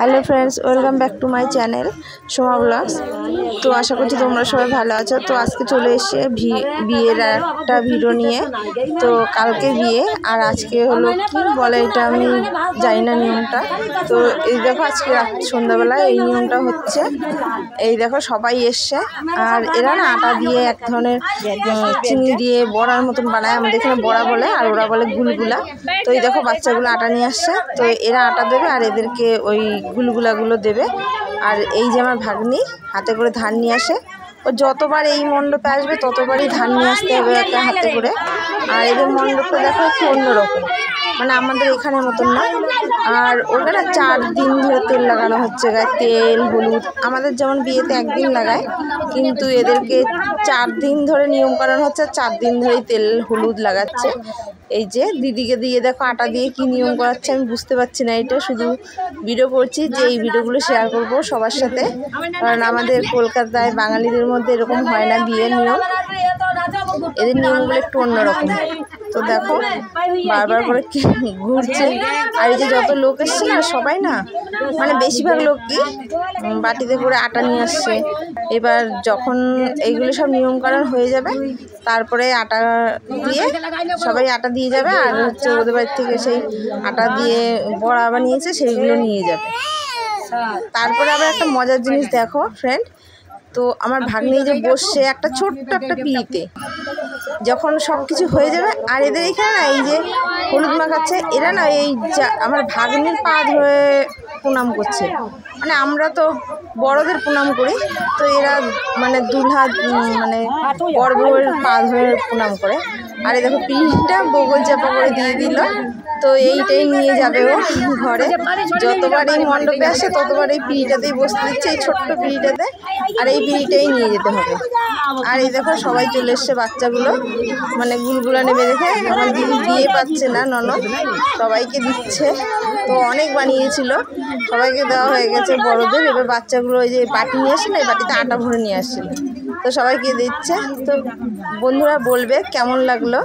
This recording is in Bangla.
Hello friends, welcome back to my channel Soma blogs. তো আশা করছি তোমরা সবাই ভালো আছো। তো আজকে চলে এসে বিয়ের একটা ভিডিও নিয়ে। তো কালকে বিয়ে আর আজকে হলো কি বলে এটা আমি জানি না নিয়মটা। তো এই দেখো আজকে সন্ধ্যাবেলায় এই নিয়মটা হচ্ছে। এই দেখো সবাই এসছে আর এরা না আটা দিয়ে এক ধরনের চিনি দিয়ে বড়ার মতন বানায়, আমাদের এখানে বড়া বলে আর ওরা বলে গুলগুলা। তো এই দেখো বাচ্চাগুলো আটা নিয়ে আসছে, তো এরা আটা দেবে আর এদেরকে ওই গুলগুলাগুলো দেবে। আর এই যে আমার ভাগ্নি হাতে করে ধান নিয়ে আসে, ও যতবার এই মণ্ডপে আসবে ততবারই ধান নিয়ে আসতে হবে একটা হাতে করে। আর এদের মণ্ডপটা দেখো একটু অন্যরকম, মানে আমাদের এখানের মতন না। আর ওটা না 4 দিন ধরে তেল লাগানো হচ্ছে গায়ে, তেল হলুদ। আমাদের যেমন বিয়েতে একদিন লাগায়, কিন্তু এদেরকে 4 দিন ধরে নিয়ম করানো হচ্ছে। 4 দিন ধরেই তেল হলুদ লাগাচ্ছে। এই যে দিদিকে দিয়ে দেখো আটা দিয়ে কি নিয়ম করাচ্ছে আমি বুঝতে পারছি না। এটা শুধু ভিডিও করছি যে এই ভিডিওগুলো শেয়ার করব সবার সাথে, কারণ আমাদের কলকাতায় বাঙালিদের মধ্যে এরকম হয় না বিয়ের নিয়ম। এদের নিয়মগুলো একটু অন্যরকম। তো দেখো বারবার করে ঘুরছে। আর এই যে যত লোক এসছে না সবাই না, মানে বেশিরভাগ লোকই বাটিতে করে আটা নিয়ে আসছে। এবার যখন এইগুলো সব নিয়মকানুন হয়ে যাবে তারপরে আটা দিয়ে সবাই আটা দিয়ে যাবে। আর হচ্ছে ওদের বাড়ি থেকে সেই আটা দিয়ে বড়া বানিয়েছে সেইগুলো নিয়ে যাবে। তারপরে আবার একটা মজার জিনিস দেখো ফ্রেন্ড, তো আমার ভাগ্নি যে বসছে একটা ছোট্ট একটা পিঁড়িতে, যখন সব কিছু হয়ে যাবে আর এদের এখানে না এই যে হলুদ মাখাচ্ছে, এরা না এই আমার ভাগ্নির পা ধরে প্রণাম করছে। মানে আমরা তো বড়দের প্রণাম করি, তো এরা মানে দুলহা মানে বড় বউয়ের পা ধরে প্রণাম করে। আর এই দেখো পিঁড়িটা বগল চাপা করে দিয়ে দিল। তো এইটাই নিয়ে যাবে ও ঘরে। যতবার এই মণ্ডপে আসে ততবার এই পিঁড়িটাতেই বসতে দিচ্ছে, এই ছোট্ট পিঁড়িটাতে। আর এই পিঁড়িটাই নিয়ে যেতে হবে। আর এই দেখো সবাই চলে এসছে, বাচ্চাগুলো মানে গুলগুলা নেবে দেখে। আমার দিদি দিয়ে পাচ্ছে না, ননদ সবাইকে দিচ্ছে। তো অনেক বানিয়েছিল, সবাইকে দেওয়া হয়ে গেছে বড়দের। এবার বাচ্চাগুলো ওই যে বাটি নিয়ে আসে না, এই বাটিতে আটা ভরে নিয়ে আসছিল, তো সবাইকে দিচ্ছে। তো বন্ধুরা বলবে কেমন লাগলো।